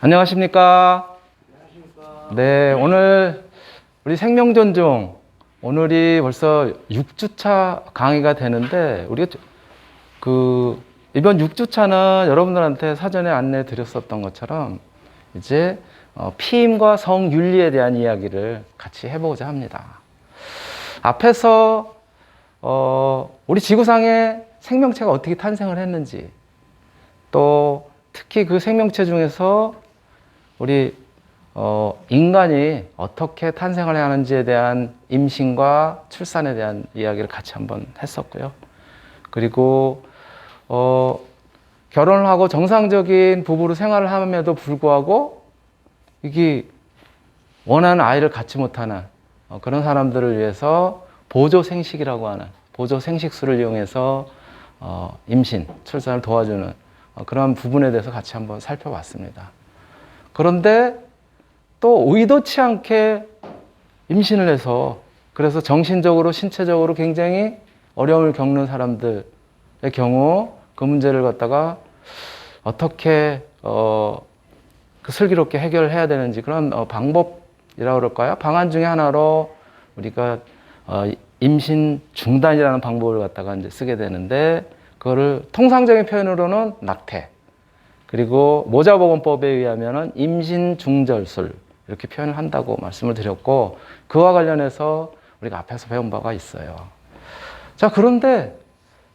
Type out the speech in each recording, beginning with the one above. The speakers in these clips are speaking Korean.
안녕하십니까? 안녕하십니까? 네, 오늘 우리 생명존중, 오늘이 벌써 6주차 강의가 되는데, 우리가 이번 6주차는 여러분들한테 사전에 안내 드렸었던 것처럼 이제 피임과 성윤리에 대한 이야기를 같이 해보고자 합니다. 앞에서 우리 지구상에 생명체가 어떻게 탄생을 했는지, 또 특히 그 생명체 중에서 우리 인간이 어떻게 탄생을 해야 하는지에 대한 임신과 출산에 대한 이야기를 같이 한번 했었고요. 그리고 결혼을 하고 정상적인 부부로 생활을 함에도 불구하고 이게 원하는 아이를 갖지 못하는 그런 사람들을 위해서 보조생식이라고 하는 보조생식술을 이용해서 임신, 출산을 도와주는 그런 부분에 대해서 같이 한번 살펴봤습니다. 그런데 또 의도치 않게 임신을 해서 그래서 정신적으로, 신체적으로 굉장히 어려움을 겪는 사람들의 경우 그 문제를 갖다가 어떻게 슬기롭게 해결해야 되는지 그런 방법이라고 그럴까요? 방안 중에 하나로 우리가 임신 중단이라는 방법을 갖다가 이제 쓰게 되는데 그거를 통상적인 표현으로는 낙태, 그리고 모자보건법에 의하면은 임신 중절술 이렇게 표현을 한다고 말씀을 드렸고, 그와 관련해서 우리가 앞에서 배운 바가 있어요. 자, 그런데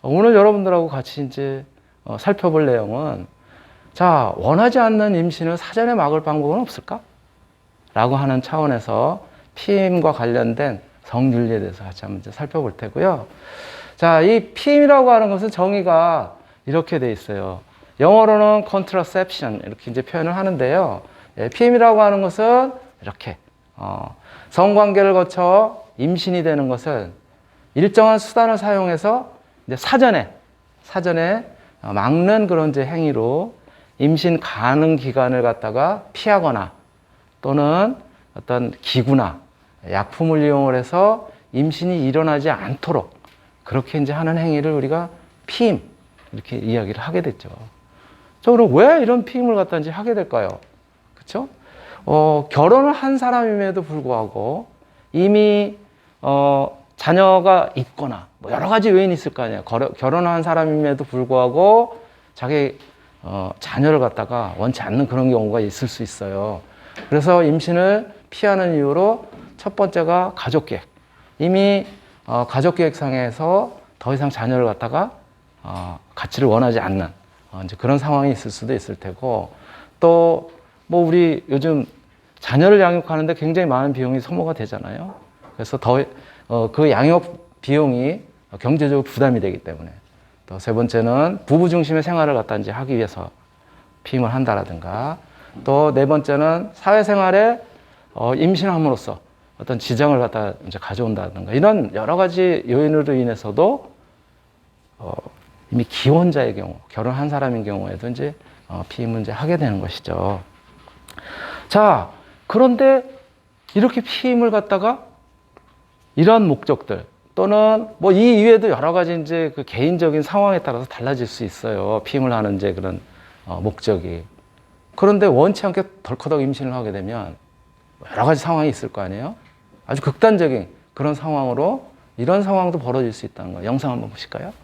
오늘 여러분들하고 같이 이제 살펴볼 내용은, 자, 원하지 않는 임신을 사전에 막을 방법은 없을까? 라고 하는 차원에서 피임과 관련된 성윤리에 대해서 같이 한번 이제 살펴볼 테고요. 자, 이 피임이라고 하는 것은 정의가 이렇게 돼 있어요. 영어로는 contraception 이렇게 이제 표현을 하는데요. 피임이라고 하는 것은 이렇게 성관계를 거쳐 임신이 되는 것은 일정한 수단을 사용해서 이제 사전에 막는 그런 이제 행위로 임신 가능 기간을 갖다가 피하거나 또는 어떤 기구나 약품을 이용을 해서 임신이 일어나지 않도록 그렇게 이제 하는 행위를 우리가 피임 이렇게 이야기를 하게 됐죠. 자, 그럼 왜 이런 피임을 갖다 이제 하게 될까요? 그렇죠? 결혼을 한 사람임에도 불구하고 이미 자녀가 있거나 뭐 여러 가지 요인이 있을 거 아니에요. 결혼한 사람임에도 불구하고 자기 자녀를 갖다가 원치 않는 그런 경우가 있을 수 있어요. 그래서 임신을 피하는 이유로 첫 번째가 가족계획. 이미 가족계획상에서 더 이상 자녀를 갖다가 갖지를 원하지 않는 이제 그런 상황이 있을 수도 있을 테고, 또 뭐 우리 요즘 자녀를 양육하는데 굉장히 많은 비용이 소모가 되잖아요. 그래서 그 양육 비용이 경제적으로 부담이 되기 때문에, 또 세 번째는 부부 중심의 생활을 갖다 이제 하기 위해서 피임을 한다라든가, 또 네 번째는 사회생활에 임신함으로써 어떤 지장을 갖다 이제 가져온다든가, 이런 여러 가지 요인으로 인해서도 이미 기혼자의 경우, 결혼한 사람인 경우에도 이제 피임을 이제 하게 되는 것이죠. 자, 그런데 이렇게 피임을 갖다가 이러한 목적들 또는 뭐 이 이외에도 여러 가지 이제 그 개인적인 상황에 따라서 달라질 수 있어요. 피임을 하는 이제 그런 목적이. 그런데 원치 않게 덜커덕 임신을 하게 되면 여러 가지 상황이 있을 거 아니에요? 아주 극단적인 그런 상황으로 이런 상황도 벌어질 수 있다는 거예요. 영상 한번 보실까요?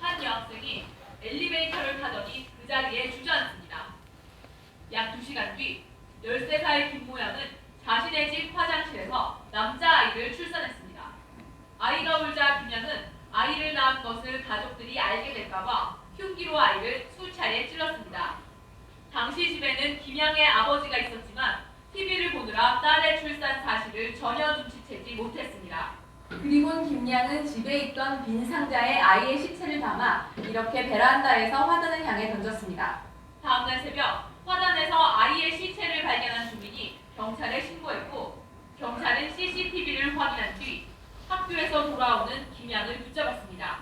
한 여학생이 엘리베이터를 타더니 그 자리에 주저앉습니다. 약 2시간 뒤 13살 김모양은 자신의 집 화장실에서 남자아이를 출산했습니다. 아이가 울자 김양은 아이를 낳은 것을 가족들이 알게 될까봐 흉기로 아이를 수차례 찔렀습니다. 당시 집에는 김양의 아버지가 있었지만 TV를 보느라 딸의 출산 사실을 전혀 눈치채지 못했습니다. 그리고 김양은 집에 있던 빈 상자에 아이의 시체를 담아 이렇게 베란다에서 화단을 향해 던졌습니다. 다음날 새벽 화단에서 아이의 시체를 발견한 주민이 경찰에 신고했고, 경찰은 CCTV를 확인한 뒤 학교에서 돌아오는 김양을 붙잡았습니다.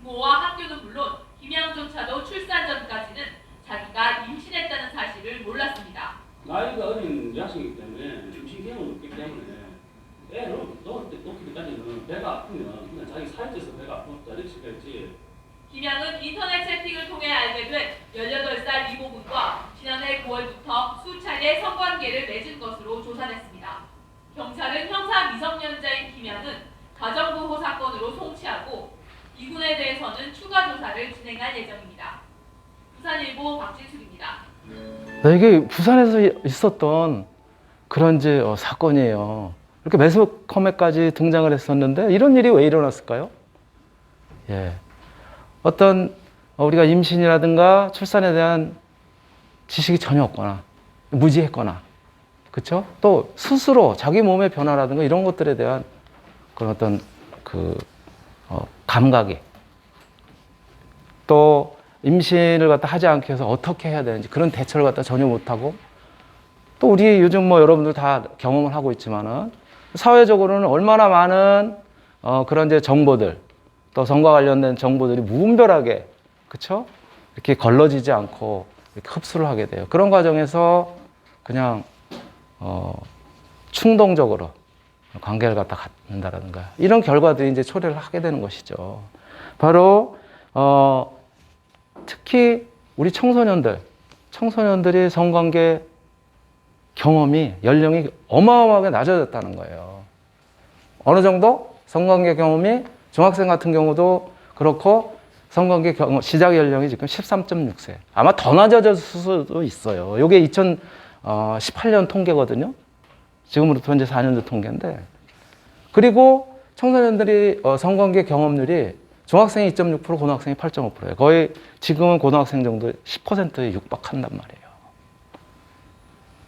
부모와 학교는 물론 김양조차도 출산 전까지는 자기가 임신했다는 사실을 몰랐습니다. 나이가 어린 여학생이기 때문에 임신 경험이 없기 때문에 애를 놓기 전까지는 배가 아프면 그냥 어디 찍혔지? 김양은 인터넷 채팅을 통해 알게 된 18살 이모군과 지난해 9월부터 수차례 성관계를 맺은 것으로 조사됐습니다. 경찰은 형사 미성년자인 김양은 가정부호 사건으로 송치하고 이군에 대해서는 추가 조사를 진행할 예정입니다. 부산일보 박진숙입니다. 네, 이게 부산에서 있었던 그런 이제 사건이에요. 이렇게 매스컴에까지 등장을 했었는데 이런 일이 왜 일어났을까요? 예, 어떤 우리가 임신이라든가 출산에 대한 지식이 전혀 없거나 무지했거나, 그렇죠? 또 스스로 자기 몸의 변화라든가 이런 것들에 대한 그런 어떤 감각이, 또 임신을 갖다 하지 않게 해서 어떻게 해야 되는지 그런 대처를 갖다 전혀 못하고, 또 우리 요즘 뭐 여러분들 다 경험을 하고 있지만은 사회적으로는 얼마나 많은 그런 이제 정보들, 또 성과 관련된 정보들이 무분별하게, 그렇죠? 이렇게 걸러지지 않고 이렇게 흡수를 하게 돼요. 그런 과정에서 그냥 충동적으로 관계를 갖다 갖는다라든가 이런 결과들이 이제 초래를 하게 되는 것이죠. 바로 특히 우리 청소년들이 성관계 경험이, 연령이 어마어마하게 낮아졌다는 거예요. 어느 정도? 성관계 경험이 중학생 같은 경우도 그렇고 성관계 경험 시작 연령이 지금 13.6세. 아마 더 낮아질 수도 있어요. 이게 2018년 통계거든요. 지금으로부터 이제 4년도 통계인데, 그리고 청소년들이 성관계 경험률이 중학생이 2.6%, 고등학생이 8.5%예요. 거의 지금은 고등학생 정도 10%에 육박한단 말이에요.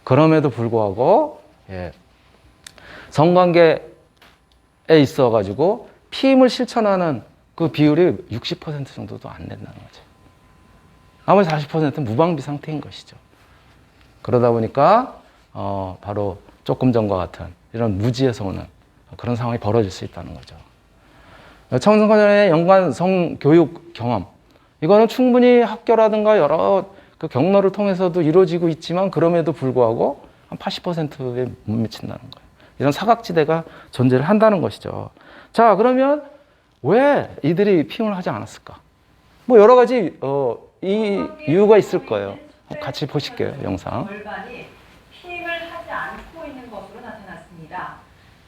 그럼에도 불구하고 성관계에 있어가지고 피임을 실천하는 그 비율이 60% 정도도 안 된다는 거죠. 나머지 40%는 무방비 상태인 것이죠. 그러다 보니까 바로 조금 전과 같은 이런 무지에서 오는 그런 상황이 벌어질 수 있다는 거죠. 청소년의 연관 성교육 경험, 이거는 충분히 학교라든가 여러 그 경로를 통해서도 이루어지고 있지만 그럼에도 불구하고 한 80%에 못 미친다는 거예요. 이런 사각지대가 존재를 한다는 것이죠. 자, 그러면 왜 이들이 피임을 하지 않았을까? 뭐 여러 가지 이유가 있을 거예요. 같이 보실게요, 영상. 절반이 피임을 하지 않고 있는 것으로 나타났습니다.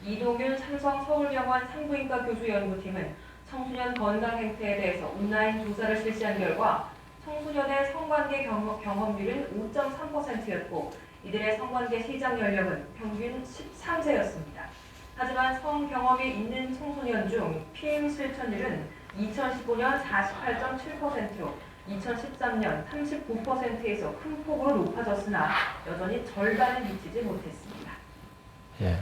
이동윤 삼성 서울병원 산부인과 교수 연구팀은 청소년 건강 행태에 대해서 온라인 조사를 실시한 결과 청소년의 성관계 경험률은 5.3%였고 이들의 성관계 시작 연령은 평균 13세였습니다. 하지만 성 경험이 있는 청소년 중 피임 실천율은 2015년 48.7%, 2013년 39%에서 큰 폭으로 높아졌으나 여전히 절반에 미치지 못했습니다. 예.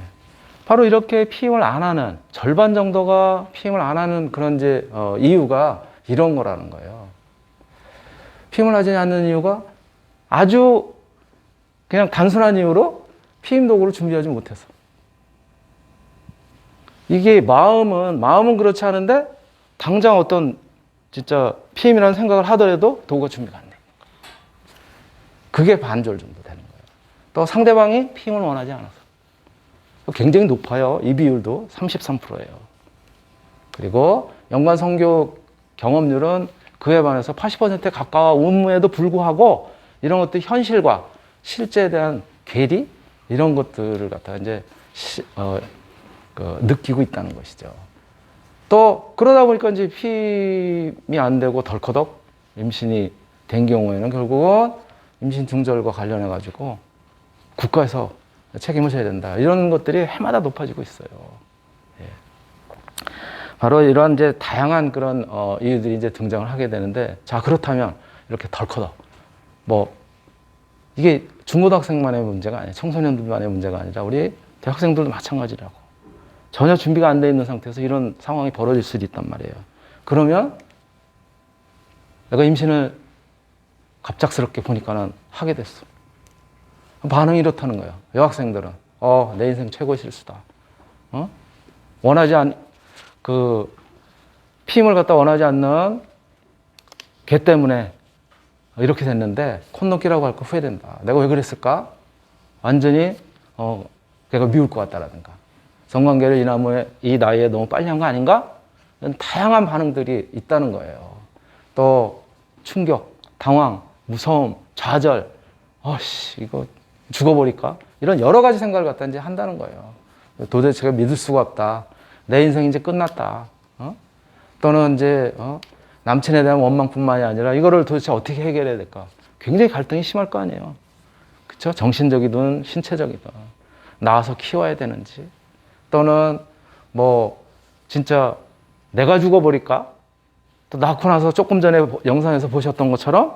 바로 이렇게 피임을 안 하는, 절반 정도가 피임을 안 하는 그런 이제 이유가 이런 거라는 거예요. 피임을 하지 않는 이유가 아주 그냥 단순한 이유로 피임 도구를 준비하지 못해서. 이게 마음은 그렇지 않은데 당장 어떤 진짜 피임이라는 생각을 하더라도 도구가 준비가 안 돼. 그게 반절 정도 되는 거예요. 또 상대방이 피임을 원하지 않아서. 굉장히 높아요. 이 비율도 33%예요. 그리고 연관 성교 경험률은 그에 반해서 80%에 가까움에도 불구하고 이런 것들 현실과 실제에 대한 괴리 이런 것들을 갖다가 이제 느끼고 있다는 것이죠. 또 그러다 보니까 이제 피임이 안 되고 덜커덕 임신이 된 경우에는 결국은 임신 중절과 관련해 가지고 국가에서 책임을 져야 된다. 이런 것들이 해마다 높아지고 있어요. 예. 바로 이런 이제 다양한 그런 이유들이 이제 등장을 하게 되는데, 자, 그렇다면 이렇게 덜커덕 뭐 이게 중고등학생만의 문제가 아니에요. 청소년들만의 문제가 아니라 우리 대학생들도 마찬가지라고. 전혀 준비가 안 돼 있는 상태에서 이런 상황이 벌어질 수도 있단 말이에요. 그러면 내가 임신을 갑작스럽게 보니까는 하게 됐어. 반응이 이렇다는 거예요. 여학생들은 내 인생 최고의 실수다. 원하지 피임을 갖다 원하지 않는 걔 때문에 이렇게 됐는데 콘넘기라고 할 거 후회된다. 내가 왜 그랬을까? 완전히 걔가 미울 것 같다라든가 성관계를 이 나이에 너무 빨리 한 거 아닌가? 이런 다양한 반응들이 있다는 거예요. 또 충격, 당황, 무서움, 좌절, 이거 죽어버릴까? 이런 여러 가지 생각을 갖다 이제 한다는 거예요. 도대체 제가 믿을 수가 없다. 내 인생이 이제 끝났다. 또는 이제 남친에 대한 원망뿐만이 아니라 이거를 도대체 어떻게 해결해야 될까? 굉장히 갈등이 심할 거 아니에요. 그렇죠? 정신적이든 신체적이든 낳아서 키워야 되는지, 또는 뭐 진짜 내가 죽어버릴까? 또 낳고 나서 조금 전에 영상에서 보셨던 것처럼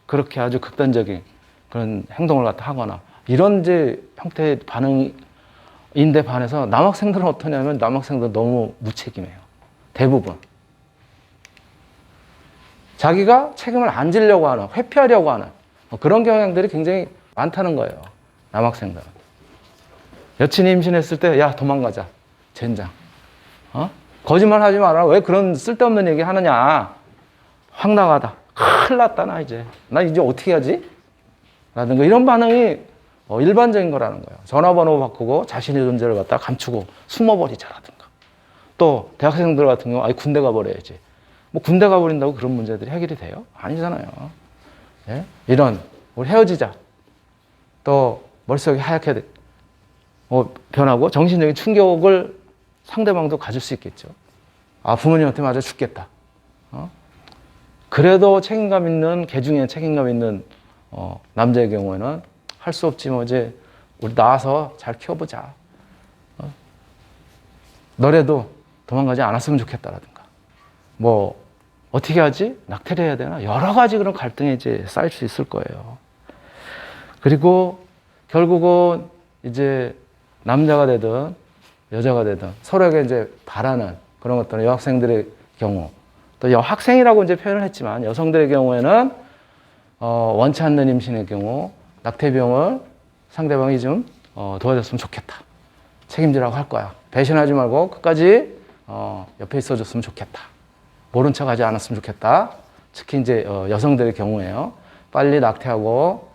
그렇게 아주 극단적인 그런 행동을 갖다 하거나 이런 이제 형태의 반응인데 반해서 남학생들은 어떠냐면 남학생들은 너무 무책임해요. 대부분. 자기가 책임을 안 지려고 하는, 회피하려고 하는 그런 경향들이 굉장히 많다는 거예요. 남학생들은. 여친이 임신했을 때, 야, 도망가자. 젠장. 거짓말 하지 마라. 왜 그런 쓸데없는 얘기 하느냐. 황당하다. 큰일 났다, 나 이제. 나 이제 어떻게 하지? 라든가 이런 반응이 일반적인 거라는 거예요. 전화번호 바꾸고 자신의 존재를 갖다 감추고 숨어버리자라든가. 또 대학생들 같은 경우, 군대 가버려야지. 뭐 군대 가버린다고 그런 문제들이 해결이 돼요? 아니잖아요. 예? 이런, 우리 헤어지자. 또 머릿속이 하얗게 변하고 정신적인 충격을 상대방도 가질 수 있겠죠. 부모님한테 맞아 죽겠다. 그래도 책임감 있는, 개 중에 책임감 있는 남자의 경우에는 할 수 없지, 뭐 이제 우리 나와서 잘 키워보자. 너래도 도망가지 않았으면 좋겠다라든가. 뭐 어떻게 하지? 낙태를 해야 되나? 여러 가지 그런 갈등이 이제 쌓일 수 있을 거예요. 그리고 결국은 이제 남자가 되든 여자가 되든 서로에게 이제 바라는 그런 것들은 여학생들의 경우, 또 여학생이라고 이제 표현을 했지만 여성들의 경우에는 원치 않는 임신의 경우 낙태 비용을 상대방이 좀 도와줬으면 좋겠다. 책임지라고 할 거야. 배신하지 말고 끝까지 옆에 있어줬으면 좋겠다. 모른 척 하지 않았으면 좋겠다. 특히 이제 여성들의 경우에요. 빨리 낙태하고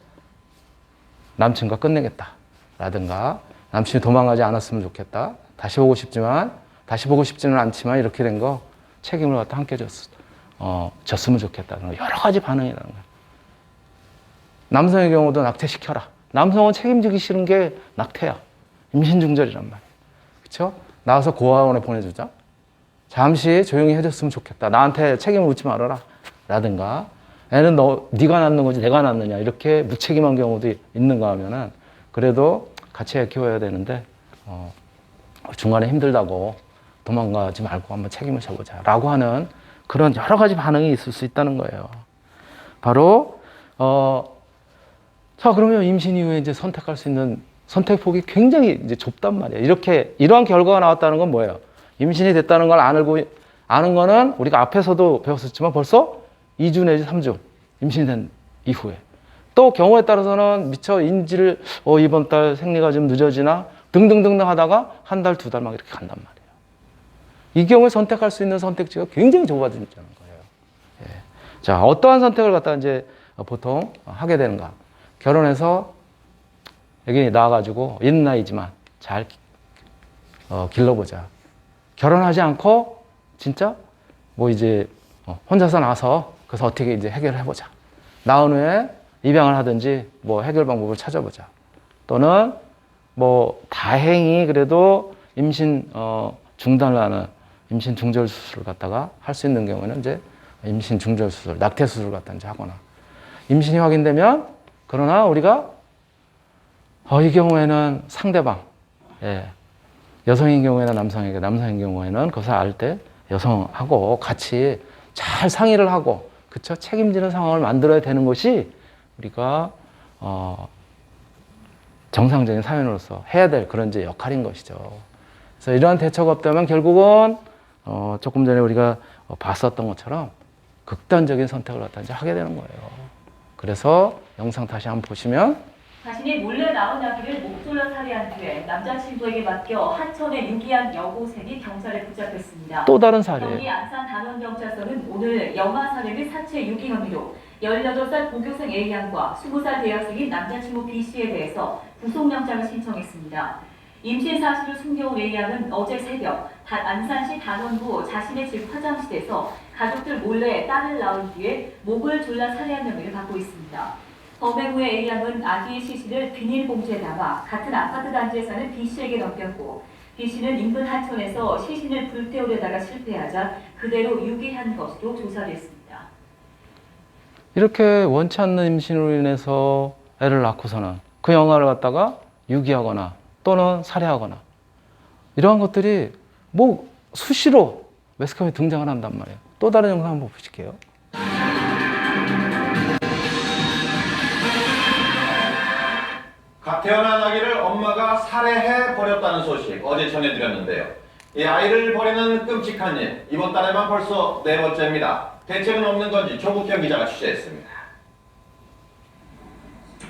남친과 끝내겠다. 라든가 남친이 도망가지 않았으면 좋겠다. 다시 보고 싶지는 않지만 이렇게 된 거 책임을 갖다 함께 졌으면 좋겠다. 여러 가지 반응이라는 거예요. 남성의 경우도 낙태시켜라. 남성은 책임지기 싫은 게 낙태야. 임신중절이란 말이에요. 그렇죠? 나와서 고아원에 보내주자. 잠시 조용히 해줬으면 좋겠다. 나한테 책임을 묻지 말아라. 라든가 애는 네가 낳는 거지 내가 낳느냐. 이렇게 무책임한 경우도 있는가 하면은 그래도 같이 키워야 되는데 중간에 힘들다고 도망가지 말고 한번 책임을 져보자. 라고 하는 그런 여러 가지 반응이 있을 수 있다는 거예요. 바로 자, 그러면 임신 이후에 이제 선택할 수 있는 선택폭이 굉장히 이제 좁단 말이에요. 이러한 결과가 나왔다는 건 뭐예요? 임신이 됐다는 걸 아는 거는 우리가 앞에서도 배웠었지만 벌써 2주 내지 3주 임신이 된 이후에. 또 경우에 따라서는 미처 인지를 이번 달 생리가 좀 늦어지나 등등등등 하다가 한 달, 두 달 막 이렇게 간단 말이에요. 이 경우에 선택할 수 있는 선택지가 굉장히 좁아진다는 거예요. 예. 자, 어떠한 선택을 갖다 이제 보통 하게 되는가? 결혼해서 애기 낳아가지고 있는 나이지만 잘 길러보자. 결혼하지 않고 진짜 뭐 이제 혼자서 나서 그래서 어떻게 이제 해결을 해보자. 낳은 후에 입양을 하든지 뭐 해결 방법을 찾아보자. 또는 뭐 다행히 그래도 임신 중단을 하는 임신 중절 수술을 갖다가 할 수 있는 경우에는 이제 임신 중절 수술, 낙태 수술을 갖다 이제 하거나 임신이 확인되면 그러나 우리가 이 경우에는 상대방, 예, 여성인 경우에는 남성에게, 남성인 경우에는 그것을 알 때 여성하고 같이 잘 상의를 하고, 그쵸? 책임지는 상황을 만들어야 되는 것이 우리가 정상적인 사회인으로서 해야 될 그런 이제 역할인 것이죠. 그래서 이러한 대처가 없다면 결국은 조금 전에 우리가 봤었던 것처럼 극단적인 선택을 갖다 이제 하게 되는 거예요. 그래서 영상 다시 한번 보시면 자신이 몰래 낳은 아기를 목졸라 살해한 뒤에 남자친구에게 맡겨 하천에 유기한 여고생이 경찰에 붙잡혔습니다. 또 다른 사례. 경기 안산 단원경찰서는 오늘 영아 살해 및 사체 유기 혐의로 18살 고교생 A양과 20살 대학생인 남자친구 B씨에 대해서 구속영장을 신청했습니다. 임신 사실을 숨겨온 A양은 어제 새벽 안산시 단원구 자신의 집 화장실에서 가족들 몰래 딸을 낳은 뒤에 목을 졸라 살해한 혐의를 받고 있습니다. 범행 후에 A양은 아기의 시신을 비닐봉지에 담아 같은 아파트 단지에 사는 B씨에게 넘겼고 B씨는 인근 하천에서 시신을 불태우려다가 실패하자 그대로 유기한 것으로 조사됐습니다. 이렇게 원치 않는 임신으로 인해서 애를 낳고서는 그 영아를 갖다가 유기하거나 또는 살해하거나 이러한 것들이 뭐 수시로 매스컴에 등장을 한단 말이에요. 또 다른 영상 한번 보실게요. 갓 태어난 아기를 엄마가 살해해 버렸다는 소식 어제 전해드렸는데요. 이 아이를 버리는 끔찍한 일, 이번 달에만 벌써 4번째입니다. 대책은 없는 건지 조국현 기자가 취재했습니다.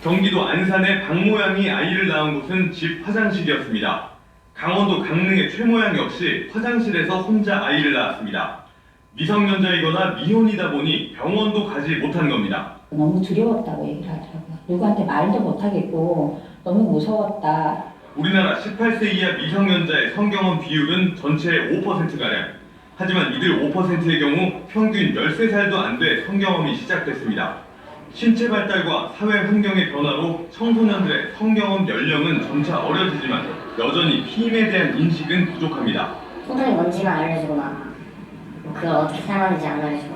경기도 안산의 박모양이 아이를 낳은 곳은 집 화장실이었습니다. 강원도 강릉의 최모양 역시 화장실에서 혼자 아이를 낳았습니다. 미성년자이거나 미혼이다 보니 병원도 가지 못한 겁니다. 너무 두려웠다고 얘기를 하더라고요. 누구한테 말도 못하겠고 너무 무서웠다. 우리나라 18세 이하 미성년자의 성경험 비율은 전체의 5%가량. 하지만 이들 5%의 경우 평균 13살도 안 돼 성경험이 시작됐습니다. 신체 발달과 사회 환경의 변화로 청소년들의 성경험 연령은 점차 어려지지만 여전히 피임에 대한 인식은 부족합니다. 소독이 뭔지만 알려주고 막 그걸 어떻게 사용하는지 안 알려주고.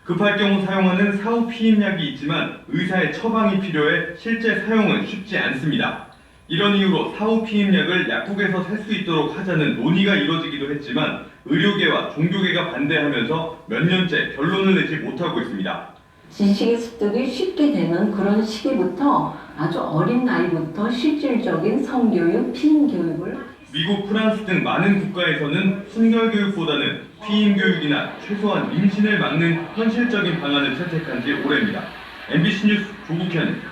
급할 경우 사용하는 사후 피임약이 있지만 의사의 처방이 필요해 실제 사용은 쉽지 않습니다. 이런 이유로 사후 피임약을 약국에서 살 수 있도록 하자는 논의가 이뤄지기도 했지만 의료계와 종교계가 반대하면서 몇 년째 결론을 내지 못하고 있습니다. 지식의 습득이 쉽게 되는 그런 시기부터 아주 어린 나이부터 실질적인 성교육, 피임교육을 미국, 프랑스 등 많은 국가에서는 순결교육보다는 피임교육이나 최소한 임신을 막는 현실적인 방안을 채택한 지 오래입니다. MBC 뉴스 조국현입니다.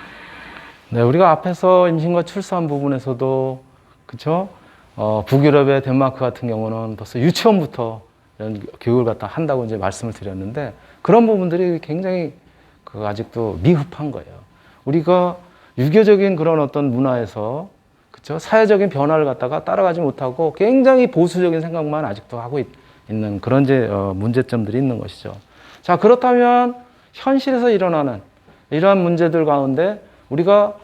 네, 우리가 앞에서 임신과 출산 부분에서도 그렇죠? 북유럽의 덴마크 같은 경우는 벌써 유치원부터 이런 교육을 갖다 한다고 이제 말씀을 드렸는데 그런 부분들이 굉장히 아직도 미흡한 거예요. 우리가 유교적인 그런 어떤 문화에서 그렇죠? 사회적인 변화를 갖다가 따라가지 못하고 굉장히 보수적인 생각만 아직도 하고 있는 그런 이제 문제점들이 있는 것이죠. 자, 그렇다면 현실에서 일어나는 이러한 문제들 가운데 우리가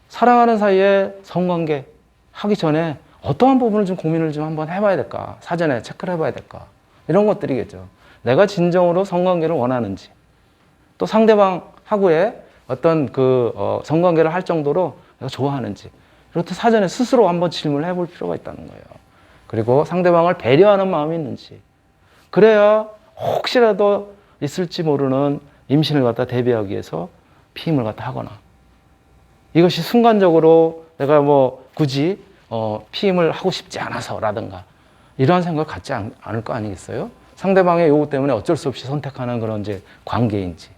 사랑하는 사이에 성관계 하기 전에 어떠한 부분을 좀 고민을 좀 한번 해봐야 될까? 사전에 체크를 해봐야 될까? 이런 것들이겠죠. 내가 진정으로 성관계를 원하는지, 또 상대방하고의 어떤 성관계를 할 정도로 내가 좋아하는지, 이렇게 사전에 스스로 한번 질문을 해볼 필요가 있다는 거예요. 그리고 상대방을 배려하는 마음이 있는지, 그래야 혹시라도 있을지 모르는 임신을 갖다 대비하기 위해서 피임을 갖다 하거나, 이것이 순간적으로 내가 뭐 굳이 피임을 하고 싶지 않아서라든가 이러한 생각을 갖지 않을 거 아니겠어요? 상대방의 요구 때문에 어쩔 수 없이 선택하는 그런 이제 관계인지,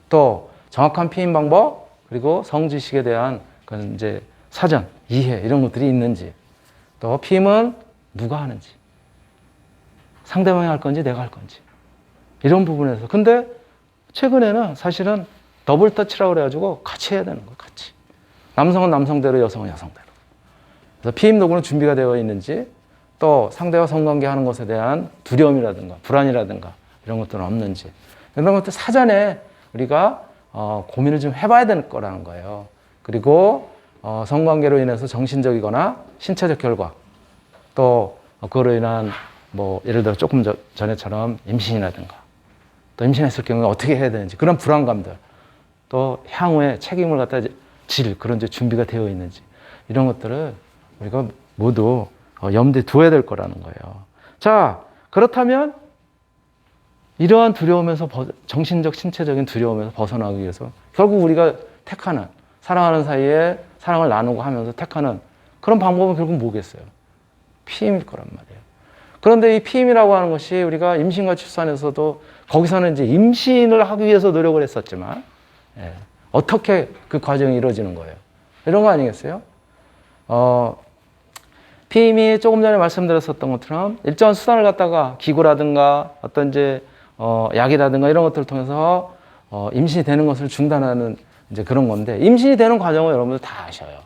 또 정확한 피임 방법, 그리고 성지식에 대한 그런 이제 사전 이해 이런 것들이 있는지, 또 피임은 누가 하는지, 상대방이 할 건지 내가 할 건지 이런 부분에서. 근데 최근에는 사실은 더블 터치라고 그래가지고 같이 해야 되는 거예요. 같이. 남성은 남성대로, 여성은 여성대로. 그래서 피임 도구는 준비가 되어 있는지, 또 상대와 성관계 하는 것에 대한 두려움이라든가 불안이라든가 이런 것들은 없는지, 이런 것들 사전에 우리가 고민을 좀 해봐야 될 거라는 거예요. 그리고 성관계로 인해서 정신적이거나 신체적 결과, 또 그로 인한 뭐 예를 들어 조금 전에처럼 임신이라든가, 또 임신했을 경우에 어떻게 해야 되는지 그런 불안감들, 또 향후에 책임을 갖다 그런 이제 준비가 되어 있는지, 이런 것들을 우리가 모두 염두에 두어야 될 거라는 거예요. 자, 그렇다면 이러한 두려움에서 정신적, 신체적인 두려움에서 벗어나기 위해서 결국 우리가 택하는, 사랑하는 사이에 사랑을 나누고 하면서 택하는 그런 방법은 결국 뭐겠어요? 피임일 거란 말이에요. 그런데 이 피임이라고 하는 것이 우리가 임신과 출산에서도 거기서는 이제 임신을 하기 위해서 노력을 했었지만, 어떻게 그 과정이 이루어지는 거예요? 이런 거 아니겠어요? 피임이 조금 전에 말씀드렸었던 것처럼 일정한 수단을 갖다가 기구라든가 어떤 이제 약이라든가 이런 것들을 통해서 임신이 되는 것을 중단하는 이제 그런 건데, 임신이 되는 과정을 여러분들 다 아셔요.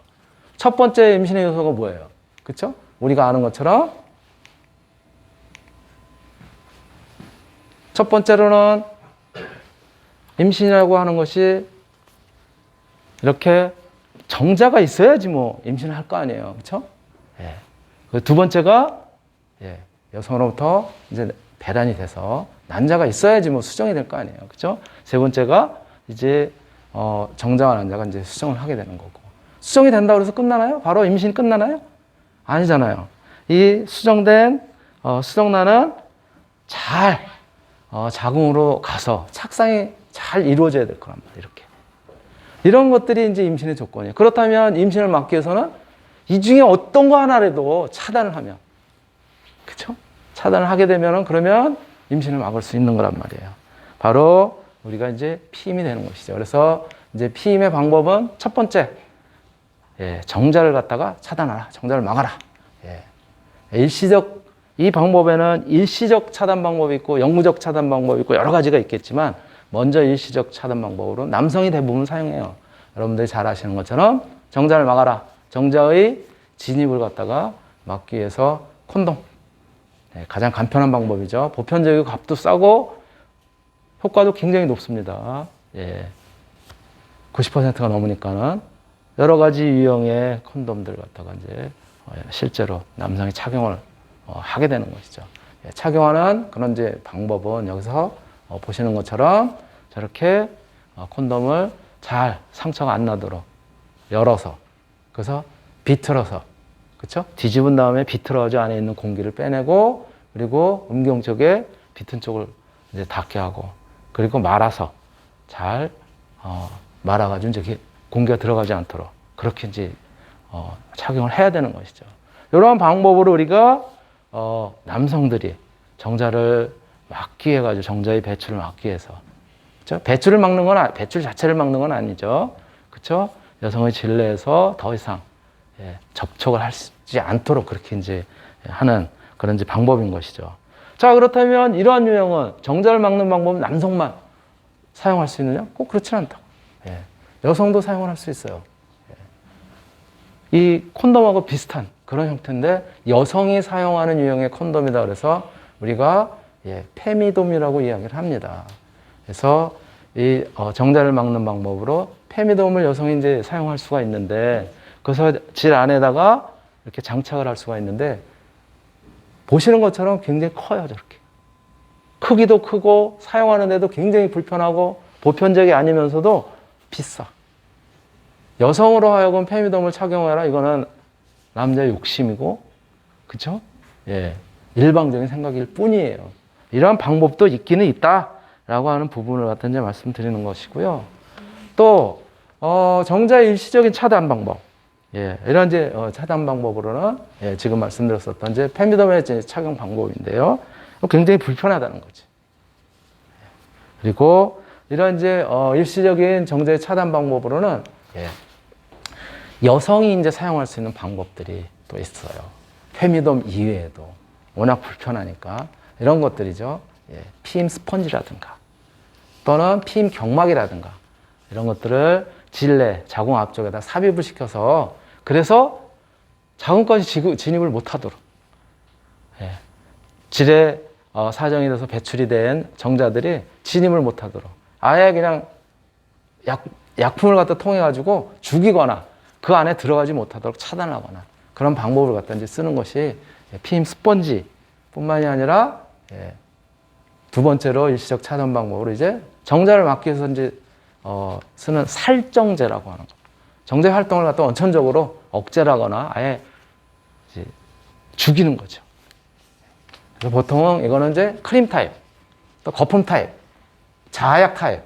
첫 번째 임신의 요소가 뭐예요? 그쵸? 우리가 아는 것처럼 첫 번째로는 임신이라고 하는 것이 이렇게 정자가 있어야지 뭐 임신을 할 거 아니에요. 그쵸? 예. 두 번째가 여성으로부터 이제 배란이 돼서 난자가 있어야지 뭐 수정이 될 거 아니에요. 그쵸? 세 번째가 이제 정자와 난자가 이제 수정을 하게 되는 거고. 수정이 된다고 해서 끝나나요? 바로 임신이 끝나나요? 아니잖아요. 이 수정된 수정란은 잘 자궁으로 가서 착상이 잘 이루어져야 될 거란 말이에요. 이렇게. 이런 것들이 이제 임신의 조건이에요. 그렇다면 임신을 막기 위해서는 이 중에 어떤 거 하나라도 차단을 하면, 그쵸? 차단을 하게 되면은 그러면 임신을 막을 수 있는 거란 말이에요. 바로 우리가 이제 피임이 되는 것이죠. 그래서 이제 피임의 방법은 첫 번째, 정자를 갖다가 차단하라. 정자를 막아라. 일시적, 이 방법에는 일시적 차단 방법이 있고 영구적 차단 방법이 있고 여러 가지가 있겠지만 먼저 일시적 차단 방법으로 남성이 대부분 사용해요. 여러분들이 잘 아시는 것처럼 정자를 막아라. 정자의 진입을 갖다가 막기 위해서 콘돔. 가장 간편한 방법이죠. 보편적이고 값도 싸고 효과도 굉장히 높습니다. 90%가 넘으니까는 여러 가지 유형의 콘돔들 갖다가 이제 실제로 남성이 착용을 하게 되는 것이죠. 착용하는 그런 이제 방법은 여기서 보시는 것처럼 저렇게 콘돔을 잘 상처가 안 나도록 열어서, 그래서 비틀어서, 그쵸? 뒤집은 다음에 비틀어져 안에 있는 공기를 빼내고, 그리고 음경 쪽에 비튼 쪽을 이제 닿게 하고, 그리고 말아서 잘 말아가지고 이제 공기가 들어가지 않도록 그렇게 이제 착용을 해야 되는 것이죠. 이러한 방법으로 우리가 남성들이 정자를 막기 위해 가지고 정자의 배출을 막기 위해서, 그렇죠? 배출을 막는 건 배출 자체를 막는 건 아니죠. 그렇죠? 여성의 질내에서 더 이상 접촉을 하지 않도록 그렇게 이제 하는 그런 이제 방법인 것이죠. 자, 그렇다면 이러한 유형은 정자를 막는 방법은 남성만 사용할 수 있느냐? 꼭 그렇지는 않다고. 여성도 사용을 할 수 있어요. 이 콘돔하고 비슷한 그런 형태인데 여성이 사용하는 유형의 콘돔이다 그래서 우리가 페미돔이라고 이야기를 합니다. 그래서 이 정자를 막는 방법으로 페미돔을 여성이 이제 사용할 수가 있는데 그래서 질 안에다가 이렇게 장착을 할 수가 있는데 보시는 것처럼 굉장히 커요, 저렇게. 크기도 크고 사용하는데도 굉장히 불편하고 보편적이 아니면서도 비싸. 여성으로 하여금 페미돔을 착용해라. 이거는 남자의 욕심이고, 그쵸? 일방적인 생각일 뿐이에요. 이러한 방법도 있기는 있다라고 하는 부분을 갖다 이제 말씀드리는 것이고요. 또 정자의 일시적인 차단 방법. 이런 이제 차단 방법으로는 지금 말씀드렸었던 이제 페미돔의 이제 착용 방법인데요. 굉장히 불편하다는 거지. 그리고 이런 이제 일시적인 정자의 차단 방법으로는 여성이 이제 사용할 수 있는 방법들이 또 있어요. 페미돔 이외에도 워낙 불편하니까 이런 것들이죠. 피임 스펀지라든가 또는 피임 경막이라든가 이런 것들을 질내, 자궁 앞쪽에다 삽입을 시켜서 그래서 자궁까지 진입을 못하도록 질에 사정이 돼서 배출이 된 정자들이 진입을 못하도록 아예 그냥 약품을 갖다 통해 가지고 죽이거나 그 안에 들어가지 못하도록 차단하거나 그런 방법을 갖다 이제 쓰는 것이 피임 스펀지뿐만이 아니라 두 번째로 일시적 차단 방법으로 이제 정자를 막기 위해서 이제 쓰는 살정제라고 하는 거. 정제 활동을 갖다 원천적으로 억제하거나 아예 이제 죽이는 거죠. 그래서 보통은 이거는 이제 크림 타입, 또 거품 타입, 자약 타입.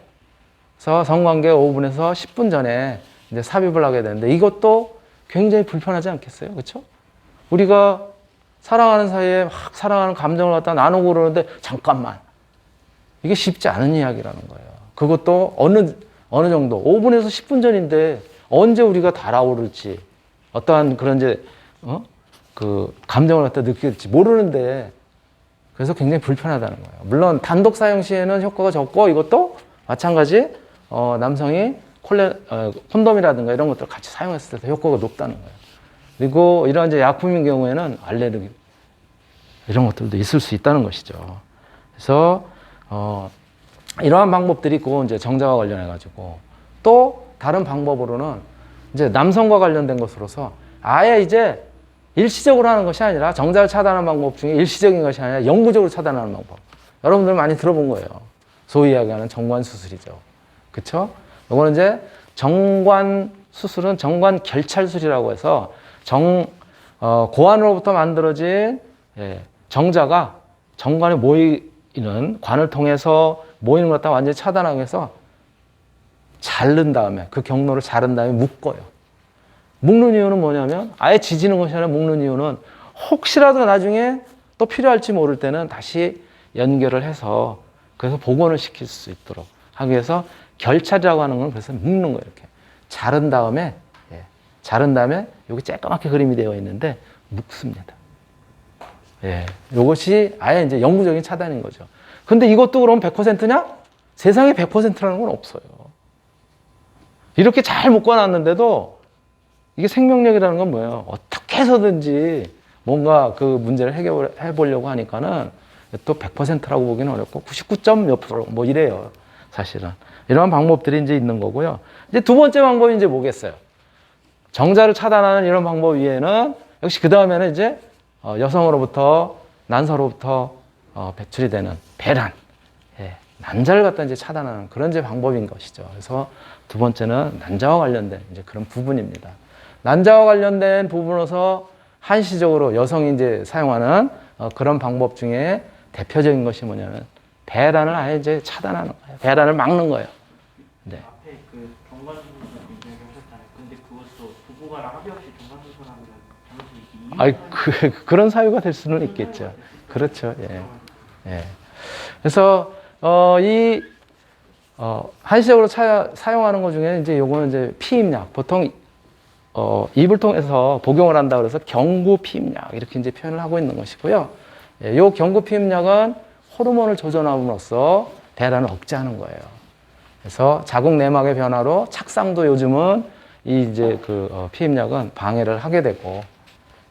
그래서 성관계 5분에서 10분 전에 이제 삽입을 하게 되는데 이것도 굉장히 불편하지 않겠어요? 그렇죠? 우리가 사랑하는 사이에 막 사랑하는 감정을 갖다 나누고 그러는데 잠깐만. 이게 쉽지 않은 이야기라는 거예요. 그것도 어느 정도 5분에서 10분 전인데 언제 우리가 달아오를지 어떠한 그런 이제 그 감정을 갖다 느낄지 모르는데 그래서 굉장히 불편하다는 거예요. 물론 단독 사용 시에는 효과가 적고 이것도 마찬가지 남성이 콘돔이라든가 이런 것들을 같이 사용했을 때 효과가 높다는 거예요. 그리고 이런 이제 약품인 경우에는 알레르기 이런 것들도 있을 수 있다는 것이죠. 그래서 이러한 방법들이 있고 이제 정자와 관련해 가지고 또 다른 방법으로는 이제 남성과 관련된 것으로서 아예 이제 일시적으로 하는 것이 아니라 정자를 차단하는 방법 중에 일시적인 것이 아니라 영구적으로 차단하는 방법. 여러분들 많이 들어본 거예요. 소위 이야기하는 정관 수술이죠. 그렇죠? 이거는 이제 정관 수술은 정관 결찰술이라고 해서 고환으로부터 만들어진 정자가 정관에 모이는 관을 통해서 모이는 것 갖다 완전히 차단하기 위해서 자른 다음에 그 경로를 자른 다음에 묶어요. 묶는 이유는 뭐냐면 아예 지지는 것이 아니라 묶는 이유는 혹시라도 나중에 또 필요할지 모를 때는 다시 연결을 해서 그래서 복원을 시킬 수 있도록 하기 위해서 결찰이라고 하는 건 그래서 묶는 거예요. 이렇게 자른 다음에 여기 쬐까맣게 그림이 되어 있는데 묶습니다. 이것이 아예 이제 영구적인 차단인 거죠. 근데 이것도 그럼 100%냐? 세상에 100%라는 건 없어요. 이렇게 잘 묶어놨는데도 이게 생명력이라는 건 뭐예요? 어떻게 해서든지 뭔가 그 문제를 해결해 보려고 하니까는 또 100%라고 보기는 어렵고 99점 몇 프로 뭐 이래요. 사실은. 이러한 방법들이 이제 있는 거고요. 이제 두 번째 방법이 이제 뭐겠어요? 정자를 차단하는 이런 방법 위에는 역시 그 다음에는 이제 여성으로부터 난서로부터 배출이 되는 배란, 난자를 갖다 이제 차단하는 그런 이제 방법인 것이죠. 그래서 두 번째는 난자와 관련된 이제 그런 부분입니다. 난자와 관련된 부분으로서 한시적으로 여성이 이제 사용하는 그런 방법 중에 대표적인 것이 뭐냐면 배란을 아예 이제 차단하는 거예요. 배란을 막는 거예요. 네. 앞에 그 정관 수술을 굉장히 하셨잖아요. 근데 그것도 부부가랑 합의 없이 정관 수술하면 당연히 그런 사유가 될 수는 있겠죠. 그렇죠. 그래서 한시적으로 사용하는 것 중에 이제 요거는 이제 피임약, 보통 입을 통해서 복용을 한다 그래서 경구 피임약 이렇게 이제 표현을 하고 있는 것이고요. 요 경구 피임약은 호르몬을 조절함으로써 배란을 억제하는 거예요. 그래서 자궁 내막의 변화로 착상도 요즘은 이 이제 그 피임약은 방해를 하게 되고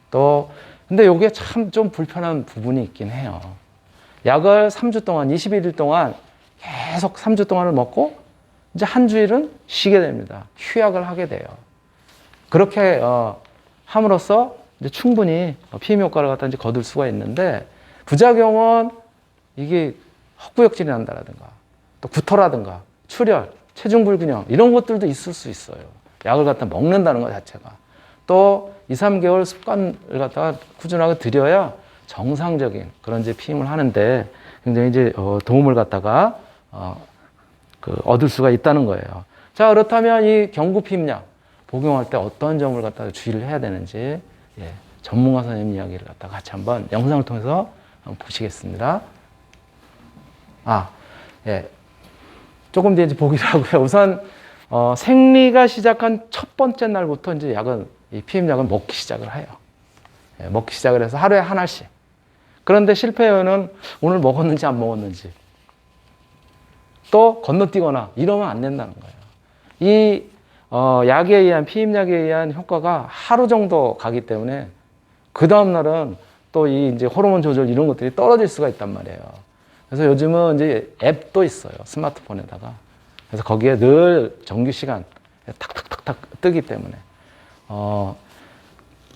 또 근데 요게 참 좀 불편한 부분이 있긴 해요. 약을 3주 동안 21일 동안 계속 3주 동안을 먹고 이제 한 주일은 쉬게 됩니다. 휴약을 하게 돼요. 그렇게 함으로써 이제 충분히 피임 효과를 갖다 이제 거둘 수가 있는데 부작용은 이게 헛구역질이 난다라든가 또 구토라든가 출혈, 체중 불균형 이런 것들도 있을 수 있어요. 약을 갖다 먹는다는 것 자체가. 또 2, 3개월 습관을 갖다가 꾸준하게 들여야 정상적인 그런 이제 피임을 하는데 굉장히 이제 도움을 갖다가 얻을 수가 있다는 거예요. 자, 그렇다면 이 경구 피임약 복용할 때 어떤 점을 갖다가 주의를 해야 되는지 전문가 선생님 이야기를 갖다가 같이 한번 영상을 통해서 한번 보시겠습니다. 조금 뒤에 이제 보기로 하고요. 우선 생리가 시작한 첫 번째 날부터 이제 이 피임약은 먹기 시작을 해요. 먹기 시작을 해서 하루에 하나씩. 그런데 실패요는 오늘 먹었는지 안 먹었는지 또 건너뛰거나 이러면 안 된다는 거예요. 이 약에 의한 피임약에 의한 효과가 하루 정도 가기 때문에 그 다음 날은 또 이 이제 호르몬 조절 이런 것들이 떨어질 수가 있단 말이에요. 그래서 요즘은 이제 앱도 있어요. 스마트폰에다가. 그래서 거기에 늘 정규 시간 탁탁탁탁 뜨기 때문에.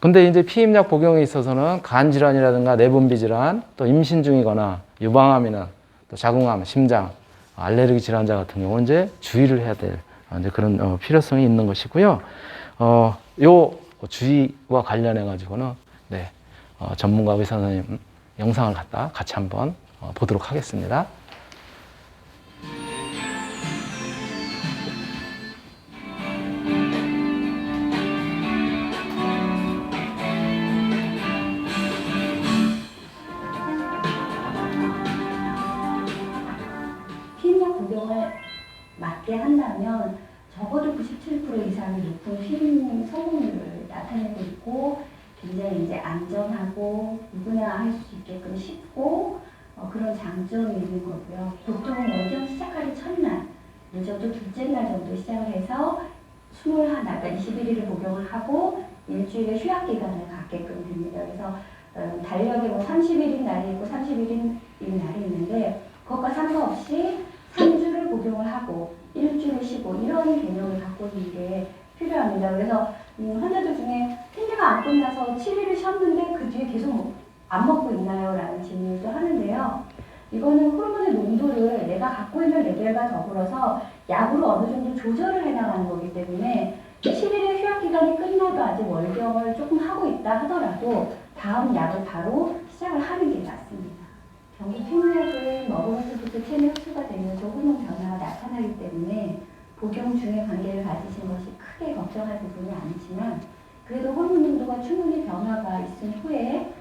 근데 이제 피임약 복용에 있어서는 간 질환이라든가 내분비 질환, 또 임신 중이거나 유방암이나 또 자궁암, 심장, 알레르기 질환자 같은 경우는 이제 주의를 해야 될 이제 그런 필요성이 있는 것이고요. 요 주의와 관련해 가지고는 전문가 의사 선생님 영상을 갖다 같이 한번 보도록 하겠습니다. 피임약 복용을 맞게 한다면 적어도 97% 이상의 높은 피임 성공률을 나타내고 있고 굉장히 이제 안전하고 누구나 할 수 있게끔 쉽고 그런 장점이 있는 거고요. 보통 원경 시작하기 첫날, 늦어도 둘째 날 정도 시작을 해서 21날, 21일을 복용을 하고 일주일의 휴학 기간을 갖게끔 됩니다. 그래서 달력에 뭐 30일인 날이 있고 30일인 날이 있는데 그것과 상관없이 3주를 복용을 하고 일주일을 쉬고 이런 개념을 갖고 있는 게 필요합니다. 그래서 환자들 중에 생리가 안 끝나서 7일을 쉬었는데 그 뒤에 계속 안 먹고 있나요? 라는 질문도 하는데요. 이거는 호르몬의 농도를 내가 갖고 있는 레벨과 더불어서 약으로 어느 정도 조절을 해나가는 거기 때문에 7일의 휴학 기간이 끝나도 아직 월경을 조금 하고 있다 하더라도 다음 약을 바로 시작을 하는 게 맞습니다. 경구 피임약을 먹으면서부터 체내 흡수가 되면서 호르몬 변화가 나타나기 때문에 복용 중에 관계를 가지신 것이 크게 걱정할 부분이 아니지만 그래도 호르몬 농도가 충분히 변화가 있은 후에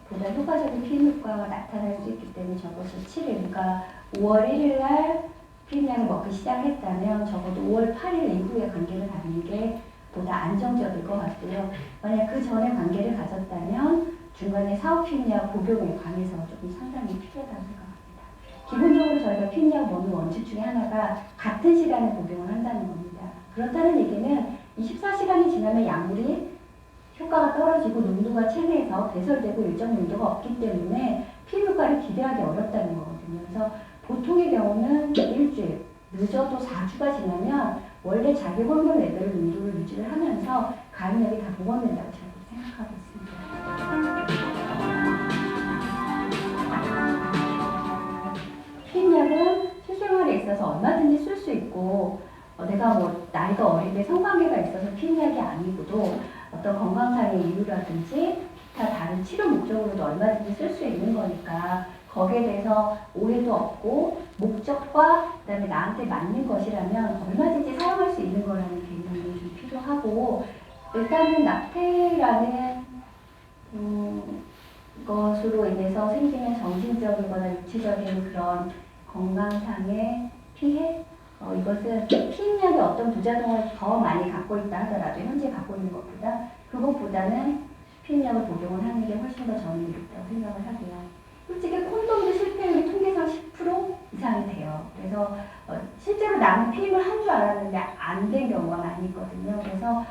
보다 효과적인 피임 효과가 나타날 수 있기 때문에 적어서 7일, 그러니까 5월 1일 날 피임약을 먹기 시작했다면 적어도 5월 8일 이후에 관계를 갖는 게 보다 안정적일 것 같고요. 만약 그 전에 관계를 가졌다면 중간에 사후 피임약 복용에 관해서 조금 상당히 필요하다고 생각합니다. 기본적으로 저희가 피임약 먹는 원칙 중에 하나가 같은 시간에 복용을 한다는 겁니다. 그렇다는 얘기는 24시간이 지나면 약물이 효과가 떨어지고 농도가 체내에서 배설되고 일정 농도가 없기 때문에 피임 효과를 기대하기 어렵다는 거거든요. 그래서 보통의 경우는 일주일, 늦어도 4주가 지나면 원래 자기 호르몬 레벨 농도를 유지를 하면서 가임약이 다 복원된다고 저는 생각하고 있습니다. 피임약은 실생활에 있어서 얼마든지 쓸 수 있고 내가 뭐 나이가 어린데 성관계가 있어서 피임약이 아니고도 어떤 건강상의 이유라든지 기타 다른 치료 목적으로도 얼마든지 쓸 수 있는 거니까 거기에 대해서 오해도 없고 목적과 그다음에 나한테 맞는 것이라면 얼마든지 사용할 수 있는 거라는 개념이 좀 필요하고 일단은 낙태라는 것으로 인해서 생기는 정신적이거나 육체적인 그런 건강상의 피해 이것은 피임약의 어떤 부작용을 더 많이 갖고 있다 하더라도 현재 갖고 있는 것보다 그것보다는 피임약을 복용을 하는 게 훨씬 더 저는 이롭다고 생각을 하고요. 솔직히 콘돔도 실패율이 통계상 10% 이상이 돼요. 그래서 실제로 나는 피임을 한 줄 알았는데 안 된 경우가 많이 있거든요. 그래서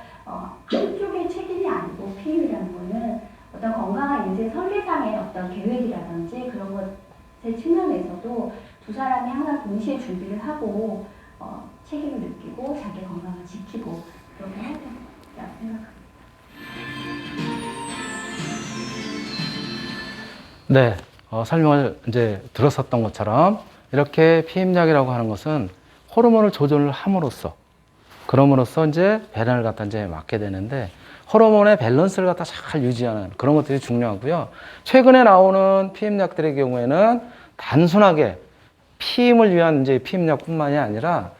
한쪽의 책임이 아니고 피임이라는 거는 어떤 건강한 인생 설계상의 어떤 계획이라든지 그런 것의 측면에서도 두 사람이 항상 동시에 준비를 하고 책임을 느끼고 자기 건강을 지키고 그렇게 해야 된다고 생각합니다. 네, 설명을 이제 들었었던 것처럼 이렇게 피임약이라고 하는 것은 호르몬을 조절을 함으로써 그럼으로써 이제 배란을 갖다 이제 막게 되는데 호르몬의 밸런스를 갖다 잘 유지하는 그런 것들이 중요하고요. 최근에 나오는 피임약들의 경우에는 단순하게 피임을 위한 이제 피임약뿐만이 아니라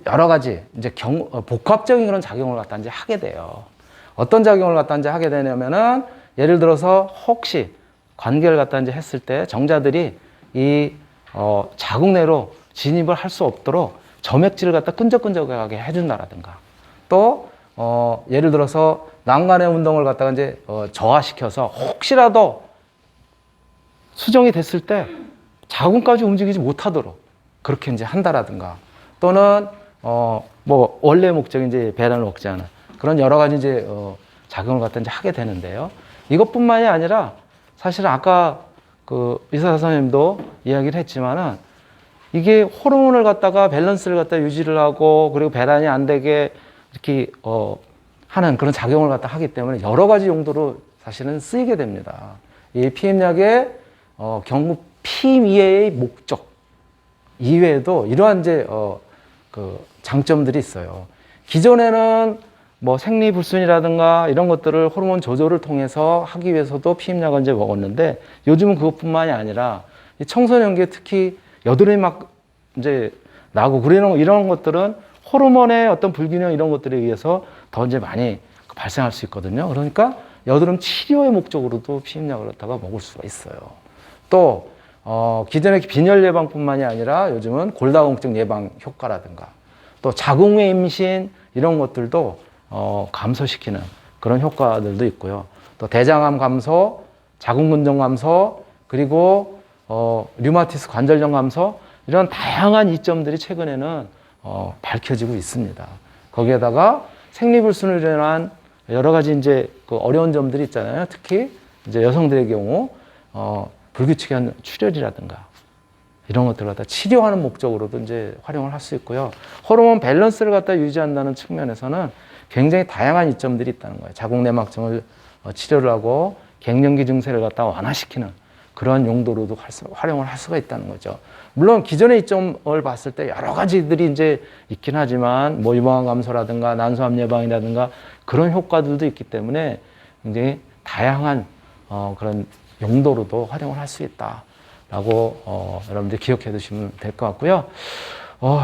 여러 가지 이제 복합적인 그런 작용을 갖다 이제 하게 돼요. 어떤 작용을 갖다 이제 하게 되냐면은 예를 들어서 혹시 관계를 갖다 이제 했을 때 정자들이 이 자궁 내로 진입을 할 수 없도록 점액질을 갖다 끈적끈적하게 해준다라든가 또 예를 들어서 난간의 운동을 갖다가 이제 저하시켜서 혹시라도 수정이 됐을 때 자궁까지 움직이지 못하도록 그렇게 이제 한다라든가 또는 뭐 원래 목적이 이제 배란을 억제하는 그런 여러 가지 이제 작용을 갖다 이제 하게 되는데요. 이것뿐만이 아니라 사실 아까 그 의사 선생님도 이야기를 했지만은 이게 호르몬을 갖다가 밸런스를 갖다 유지를 하고 그리고 배란이 안 되게 이렇게 하는 그런 작용을 갖다 하기 때문에 여러 가지 용도로 사실은 쓰이게 됩니다. 이 피임약의 경우 피임 이외의 목적 이외에도 이러한 이제 그 장점들이 있어요. 기존에는 뭐 생리불순이라든가 이런 것들을 호르몬 조절을 통해서 하기 위해서도 피임약을 이제 먹었는데 요즘은 그것뿐만이 아니라 이 청소년기에 특히 여드름이 막 이제 나고 그러는 이런 것들은 호르몬의 어떤 불균형 이런 것들에 의해서 더 이제 많이 발생할 수 있거든요. 그러니까 여드름 치료의 목적으로도 피임약을 갖다가 먹을 수가 있어요. 또 기존의 빈혈 예방뿐만이 아니라 요즘은 골다공증 예방 효과라든가 또 자궁의 임신 이런 것들도 감소시키는 그런 효과들도 있고요. 또 대장암 감소, 자궁근종 감소, 그리고 류마티스 관절염 감소 이런 다양한 이점들이 최근에는 밝혀지고 있습니다. 거기에다가 생리불순으로 인한 여러 가지 이제 그 어려운 점들이 있잖아요. 특히 이제 여성들의 경우 불규칙한 출혈이라든가 이런 것들을 갖다 치료하는 목적으로도 이제 활용을 할 수 있고요. 호르몬 밸런스를 갖다 유지한다는 측면에서는 굉장히 다양한 이점들이 있다는 거예요. 자궁내막증을 치료를 하고 갱년기 증세를 갖다 완화시키는 그런 용도로도 활용을 할 수가 있다는 거죠. 물론 기존의 이점을 봤을 때 여러 가지들이 이제 있긴 하지만 뭐 유방암 감소라든가 난소암 예방이라든가 그런 효과들도 있기 때문에 굉장히 다양한 그런 용도로도 활용을 할 수 있다라고 여러분들 기억해 두시면 될 것 같고요.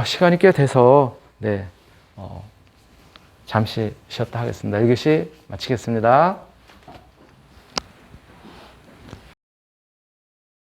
시간이 꽤 돼서 잠시 쉬었다 하겠습니다. 1교시 마치겠습니다.